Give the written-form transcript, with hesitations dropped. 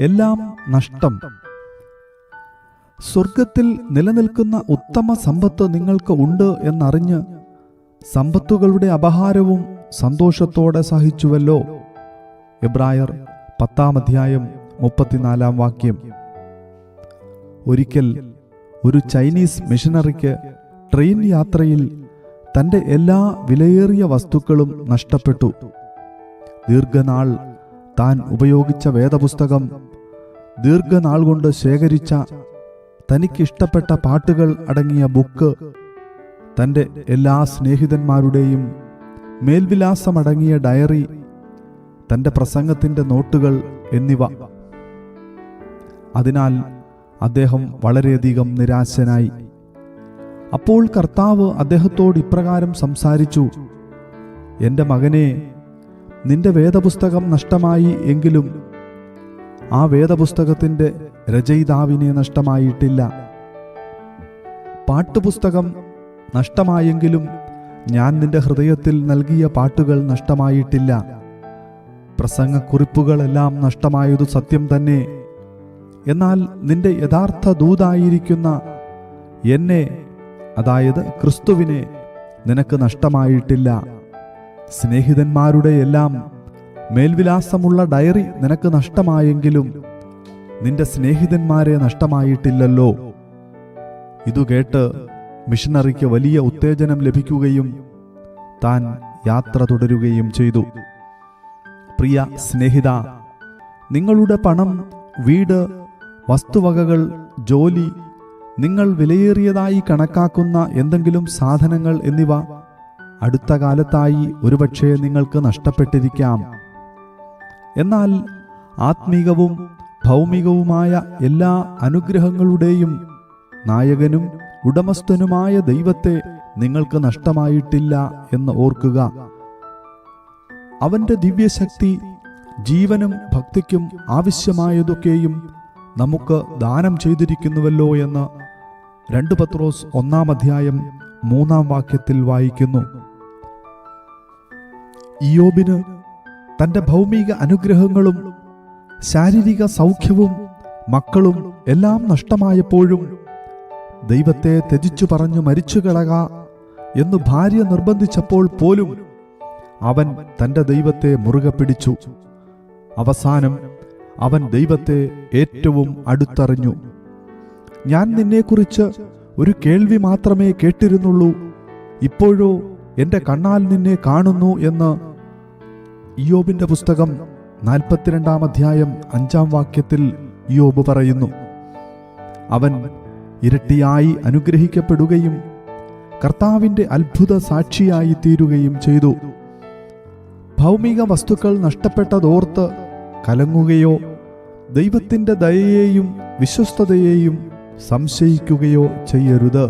എല്ലാം നഷ്ടം. സ്വർഗത്തിൽ നിലനിൽക്കുന്ന ഉത്തമ സമ്പത്ത് നിങ്ങൾക്ക് ഉണ്ട് എന്നറിഞ്ഞ് സമ്പത്തുകളുടെ അപഹാരവും സന്തോഷത്തോടെ സഹിച്ചുവല്ലോ. എബ്രായർ 10:34. ഒരിക്കൽ ഒരു ചൈനീസ് മിഷനറിക്ക് ട്രെയിൻ യാത്രയിൽ തൻ്റെ എല്ലാ വിലയേറിയ വസ്തുക്കളും നഷ്ടപ്പെട്ടു. ദീർഘനാൾ താൻ ഉപയോഗിച്ച വേദപുസ്തകം, ദീർഘനാൾ കൊണ്ട് ശേഖരിച്ച തനിക്കിഷ്ടപ്പെട്ട പാട്ടുകൾ അടങ്ങിയ ബുക്ക്, തൻ്റെ എല്ലാ സ്നേഹിതന്മാരുടെയും മേൽവിലാസമടങ്ങിയ ഡയറി, തൻ്റെ പ്രസംഗത്തിൻ്റെ നോട്ടുകൾ എന്നിവ. അതിനാൽ അദ്ദേഹം വളരെയധികം നിരാശനായി. അപ്പോൾ കർത്താവ് അദ്ദേഹത്തോട് ഇപ്രകാരം സംസാരിച്ചു: എൻ്റെ മകനെ, നിന്റെ വേദപുസ്തകം നഷ്ടമായി എങ്കിലും ആ വേദപുസ്തകത്തിൻ്റെ രചയിതാവിനെ നഷ്ടമായിട്ടില്ല. പാട്ടുപുസ്തകം നഷ്ടമായെങ്കിലും ഞാൻ നിന്റെ ഹൃദയത്തിൽ നൽകിയ പാട്ടുകൾ നഷ്ടമായിട്ടില്ല. പ്രസംഗക്കുറിപ്പുകളെല്ലാം നഷ്ടമായതു സത്യം തന്നെ. എന്നാൽ നിന്റെ യഥാർത്ഥ ദൂതായിരിക്കുന്ന എന്നെ, അതായത് ക്രിസ്തുവിനെ, നിനക്ക് നഷ്ടമായിട്ടില്ല. സ്നേഹിതന്മാരുടെ എല്ലാം മേൽവിലാസമുള്ള ഡയറി നിനക്ക് നഷ്ടമായെങ്കിലും നിന്റെ സ്നേഹിതന്മാരെ നഷ്ടമായിട്ടില്ലല്ലോ. ഇതു കേട്ട് മിഷനറിക്ക് വലിയ ഉത്തേജനം ലഭിക്കുകയും താൻ യാത്ര തുടരുകയും ചെയ്തു. പ്രിയ സ്നേഹിത, നിങ്ങളുടെ പണം, വീട്, വസ്തുവകകൾ, ജോലി, നിങ്ങൾ വിലയേറിയതായി കണക്കാക്കുന്ന എന്തെങ്കിലും സാധനങ്ങൾ എന്നിവ അടുത്ത കാലത്തായി ഒരുപക്ഷെ നിങ്ങൾക്ക് നഷ്ടപ്പെട്ടിരിക്കാം. എന്നാൽ ആത്മീകവും ഭൗമികവുമായ എല്ലാ അനുഗ്രഹങ്ങളുടെയും നായകനും ഉടമസ്ഥനുമായ ദൈവത്തെ നിങ്ങൾക്ക് നഷ്ടമായിട്ടില്ല എന്ന് ഓർക്കുക. അവന്റെ ദിവ്യശക്തി ജീവനും ഭക്തിക്കും ആവശ്യമായതൊക്കെയും നമുക്ക് ദാനം ചെയ്തിരിക്കുന്നുവല്ലോ എന്ന് 2 പത്രോസ് 1:3 വായിക്കുന്നു. ഇയ്യോബിന് തൻ്റെ ഭൗമിക അനുഗ്രഹങ്ങളും ശാരീരിക സൗഖ്യവും മക്കളും എല്ലാം നഷ്ടമായപ്പോഴും ദൈവത്തെ ത്യജിച്ചു പറഞ്ഞു മരിച്ചുകളക എന്ന് ഭാര്യ നിർബന്ധിച്ചപ്പോൾ പോലും അവൻ തൻ്റെ ദൈവത്തെ മുറുകെ പിടിച്ചു. അവസാനം അവൻ ദൈവത്തെ ഏറ്റവും അടുത്തറിഞ്ഞു. ഞാൻ നിന്നെക്കുറിച്ച് ഒരു കേൾവി മാത്രമേ കേട്ടിരുന്നുള്ളൂ, ഇപ്പോഴോ എൻ്റെ കണ്ണാൽ നിന്നെ കാണുന്നു എന്ന് ഇയ്യോബിന്റെ പുസ്തകം 42:5 ഇയ്യോബ് പറയുന്നു. അവൻ ഇരട്ടിയായി അനുഗ്രഹിക്കപ്പെടുകയും കർത്താവിൻ്റെ അത്ഭുത സാക്ഷിയായി തീരുകയും ചെയ്തു. ഭൗമിക വസ്തുക്കൾ നഷ്ടപ്പെട്ടതോർത്ത് കലങ്ങുകയോ ദൈവത്തിൻ്റെ ദയയെയും വിശ്വസ്തതയെയും സംശയിക്കുകയോ ചെയ്യരുത്.